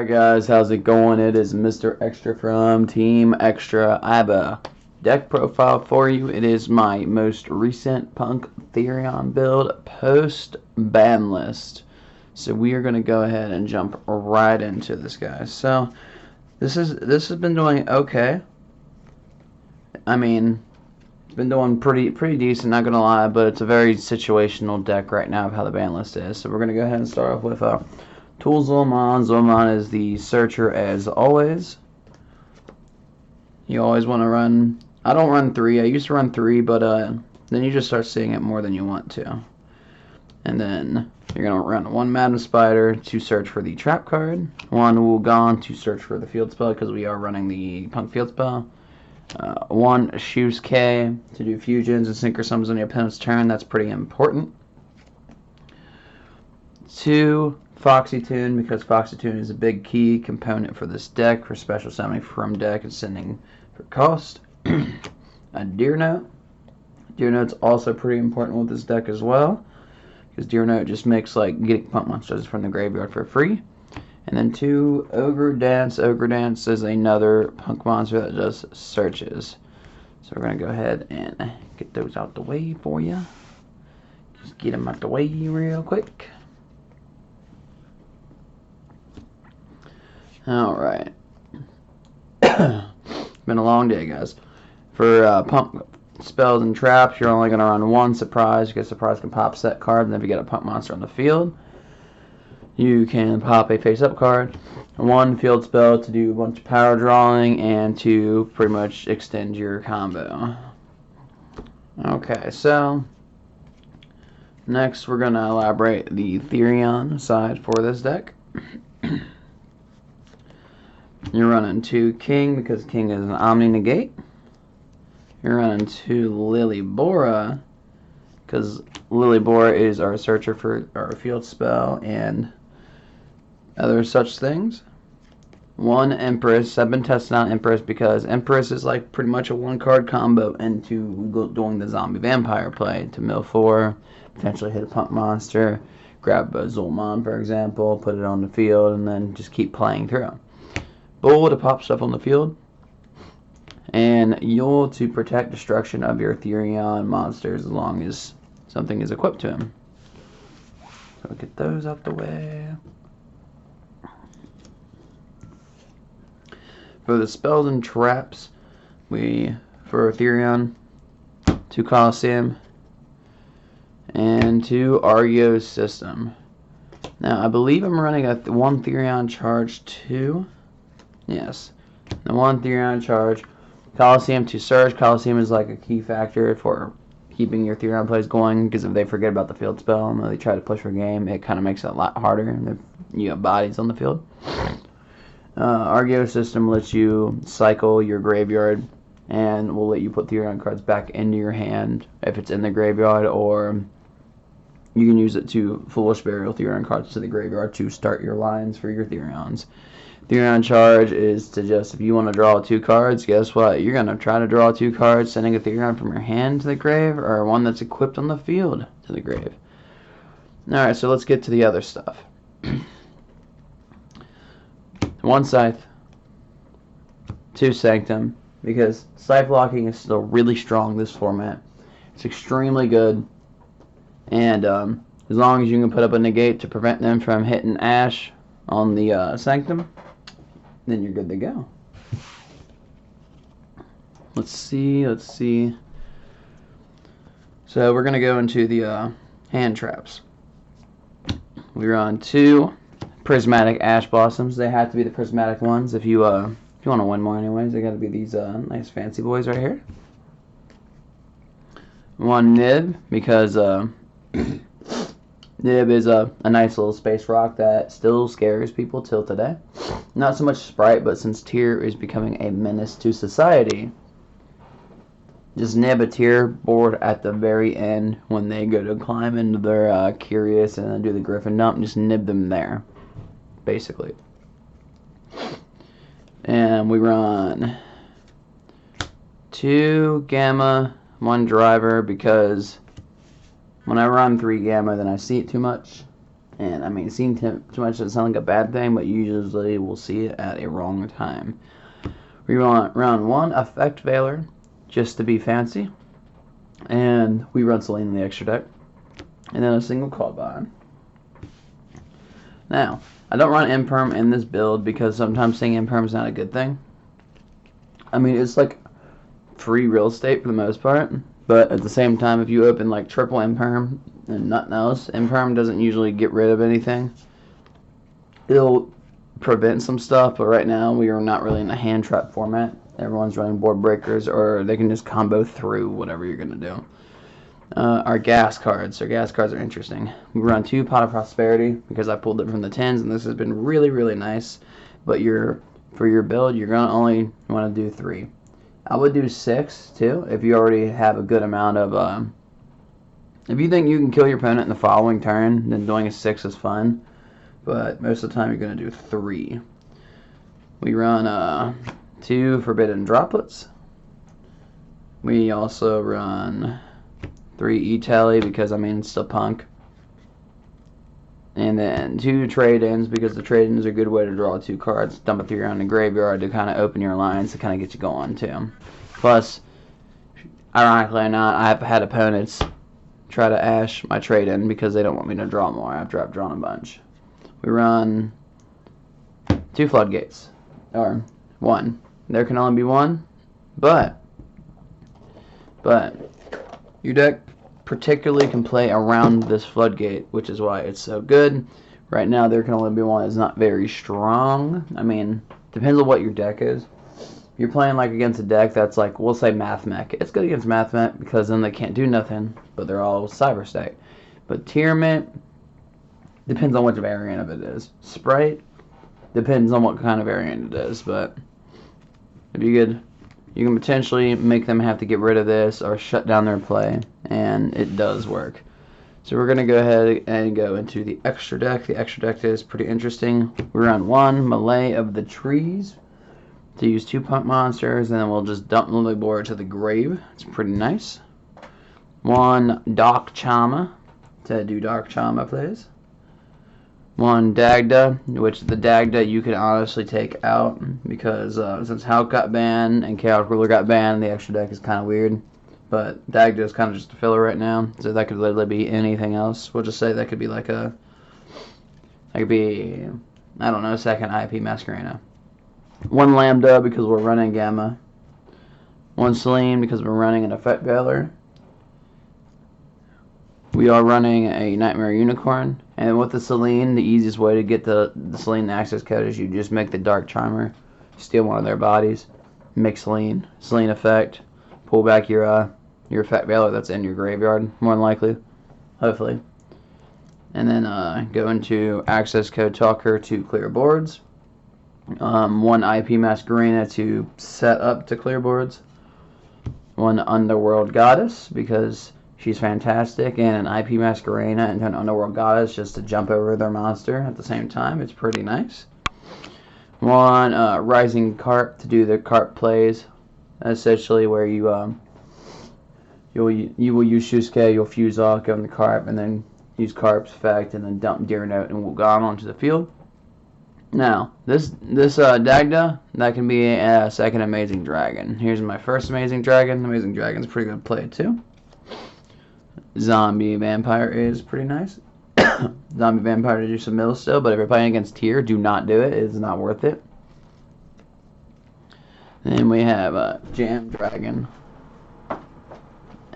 Alright guys, how's it going? It is Mr. Extra from Team Extra. I have a deck profile for you. It is my most recent Punk Therion build post ban list. So we are going to go ahead and jump right into this, guys. So this has been doing okay. I mean, it's been doing pretty decent, not gonna lie, but it's a very situational deck right now of how the ban list is. So we're gonna go ahead and start off with Tool Zul'Aman. Zul'Aman is the searcher as always. You always want to run. I don't run 3. I used to run 3, but then you just start seeing it more than you want to. And then you're gonna run 1 Madam Spider to search for the trap card, 1 Wugon to search for the field spell because we are running the Punk field spell. 1 Shoes K to do fusions and synchro summons on your opponent's turn. That's pretty important. 2 Foxy Tune, because Foxy Tune is a big key component for this deck for special summoning from deck and sending for cost. A Deer Note. Deer Note's also pretty important with this deck as well, because Deer Note just makes like getting pump monsters from the graveyard for free. And then 2 Ogre Dance. Ogre Dance is another punk monster that does searches. So we're going to go ahead and get those out the way for you. Just get them out the way real quick. Alright. Been a long day, guys. For pump spells and traps, you're only going to run 1 surprise. You get surprise can pop set card, and then if you get a pump monster on the field, you can pop a face-up card, 1 field spell to do a bunch of power drawing, and to pretty much extend your combo. Okay, so next we're going to elaborate the Therion side for this deck. You're running 2 King because King is an Omni Negate. You're running 2 Lily Bora because Lily Bora is our searcher for our field spell and other such things. 1 Empress. I've been testing out Empress because Empress is like pretty much a 1-card combo into doing the zombie vampire play to mill 4, potentially hit a pump monster, grab a Zul'Aman for example, put it on the field, and then just keep playing through. Bull to pop stuff on the field, and Yule to protect destruction of your Therion monsters as long as something is equipped to him. So we'll get those out the way. For the spells and traps, for Therion, 2 Colosseum, and 2 Argo System. Now, I believe I'm running a 1 Therion charge 2. Yes, the 1 Therion charge. Colosseum to search. Colosseum is like a key factor for keeping your Therion plays going, because if they forget about the field spell and they try to push for game, it kind of makes it a lot harder if you have bodies on the field. Argo System lets you cycle your graveyard and will let you put Therion cards back into your hand if it's in the graveyard, or you can use it to Foolish Burial Therion cards to the graveyard to start your lines for your Therions. Therion charge is to just, if you want to draw 2 cards, guess what? You're going to try to draw 2 cards, sending a Therion from your hand to the grave, or one that's equipped on the field to the grave. Alright, so let's get to the other stuff. 1 Scythe, 2 Sanctum, because Scythe blocking is still really strong this format. It's extremely good, and as long as you can put up a negate to prevent them from hitting Ash on the Sanctum, then you're good to go. Let's see. So we're going to go into the hand traps. We run 2 Prismatic Ash Blossoms. They have to be the prismatic ones if you want to win more anyways. They got to be these nice fancy boys right here. 1 Nib, because Nib is a nice little space rock that still scares people till today. Not so much Sprite, but since Tier is becoming a menace to society, just nib a Tier board at the very end when they go to climb into their Curious and then do the Griffin dump. Just nib them there, basically. And we run 2 Gamma, 1 Driver, because when I run 3 Gamma, then I see it too much. And I mean, seeing too much doesn't sound like a bad thing, but you usually will see it at a wrong time. We want round 1 Effect Veiler, just to be fancy. And we run Selene in the extra deck. And then a single call bond. Now, I don't run Imperm in this build because sometimes saying Imperm is not a good thing. I mean, it's like free real estate for the most part. But at the same time, if you open like triple Imperm and nothing else, Imperm doesn't usually get rid of anything. It'll prevent some stuff, but right now we are not really in a hand trap format. Everyone's running board breakers, or they can just combo through whatever you're going to do. Our gas cards. Our gas cards are interesting. We run 2 Pot of Prosperity because I pulled it from the 10s, and this has been really, really nice. But for your build, you're going to only want to do 3. I would do 6 too if you already have a good amount of. If you think you can kill your opponent in the following turn, then doing a 6 is fun. But most of the time, you're going to do 3. We run 2 Forbidden Droplets. We also run 3 E-Tally because, I mean, it's still punk. And then 2 trade-ins because the trade-ins are a good way to draw 2 cards. Dump a Therion in the graveyard to kind of open your lines to kind of get you going, too. Plus, ironically or not, I have had opponents try to ash my trade-in because they don't want me to draw more after I've drawn a bunch. We run 2 floodgates. Or 1. There can only be 1. But your deck particularly can play around this floodgate, which is why it's so good. Right now, there can only be 1. It's not very strong. I mean, depends on what your deck is. If you're playing like against a deck that's like, we'll say Math Mech. It's good against Math Mech because then they can't do nothing, but they're all Cyber Stack. But Tyrant depends on which variant of it is. Sprite depends on what kind of variant it is, but if you could, you can potentially make them have to get rid of this or shut down their play, and it does work. So we're going to go ahead and go into the extra deck. The extra deck is pretty interesting. We run 1 Melee of the Trees to use 2 punk monsters, and then we'll just dump the board to the grave. It's pretty nice. 1 Dark Charmer to do Dark Charmer plays. 1 Dagda, which the Dagda you can honestly take out because since Hulk got banned and Chaos Ruler got banned, the extra deck is kind of weird. But Dagda is kind of just a filler right now, so that could literally be anything else. We'll just say that could be like that could be, I don't know, second IP Masquerena. 1 Lambda because we're running Gamma. 1 Selene because we're running an Effect Veiler. We are running a Nightmare Unicorn, and with the Selene, the easiest way to get the Selene access code is you just make the Dark Charmer, steal one of their bodies, make Selene effect, pull back your Effect Veiler that's in your graveyard, more than likely, hopefully, and then go into access code Talker to clear boards. 1 IP Masquerena to set up to clear boards. 1 Underworld Goddess because she's fantastic, and an IP Masquerena and an Underworld Goddess just to jump over their monster at the same time. It's pretty nice. 1 Rising Carp to do the carp plays, essentially where you will use Shusuke, you'll fuse off, go in the carp, and then use carp's effect, and then dump Deer Note and Wugan onto the field. Now, this Dagda, that can be a second Amazing Dragon. Here's my first Amazing Dragon. Amazing Dragon's pretty good play too. Zombie Vampire is pretty nice. Zombie Vampire to do some mill still, but if you're playing against Tier, do not do it. It is not worth it. Then we have Jam Dragon.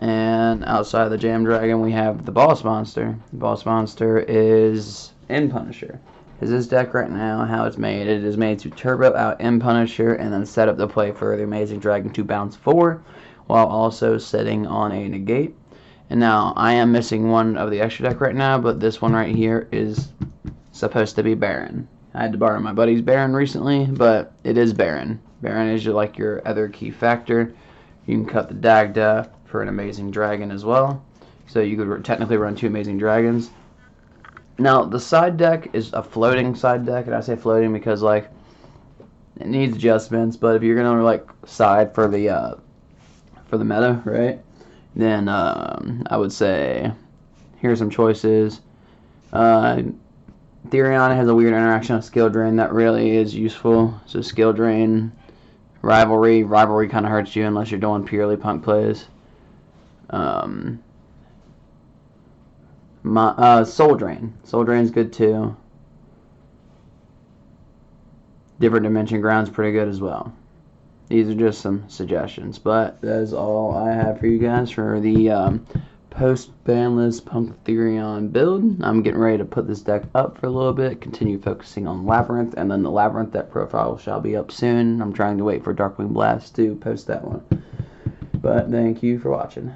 And outside of the Jam Dragon, we have the Boss Monster. The Boss Monster is End Punisher. Because this deck right now, how it's made, it is made to turbo out End Punisher and then set up the play for the Amazing Dragon to bounce 4 while also sitting on a negate. And now, I am missing one of the extra deck right now, but this one right here is supposed to be Baron. I had to borrow my buddy's Baron recently, but it is Baron. Baron is like your other key factor. You can cut the Dagda for an Amazing Dragon as well. So you could technically run 2 Amazing Dragons. Now, the side deck is a floating side deck, and I say floating because, like, it needs adjustments, but if you're going to, like, side for the meta, right, then I would say, here's some choices. Therion has a weird interaction with Skill Drain that really is useful. So Skill Drain, Rivalry kind of hurts you unless you're doing purely punk plays. Soul Drain's good too. Different Dimension Ground's pretty good as well. These are just some suggestions, but that is all I have for you guys for the post-banless Punk Therion build. I'm getting ready to put this deck up for a little bit, continue focusing on Labyrinth, and then the Labyrinth deck profile shall be up soon. I'm trying to wait for Darkwing Blast to post that one. But thank you for watching.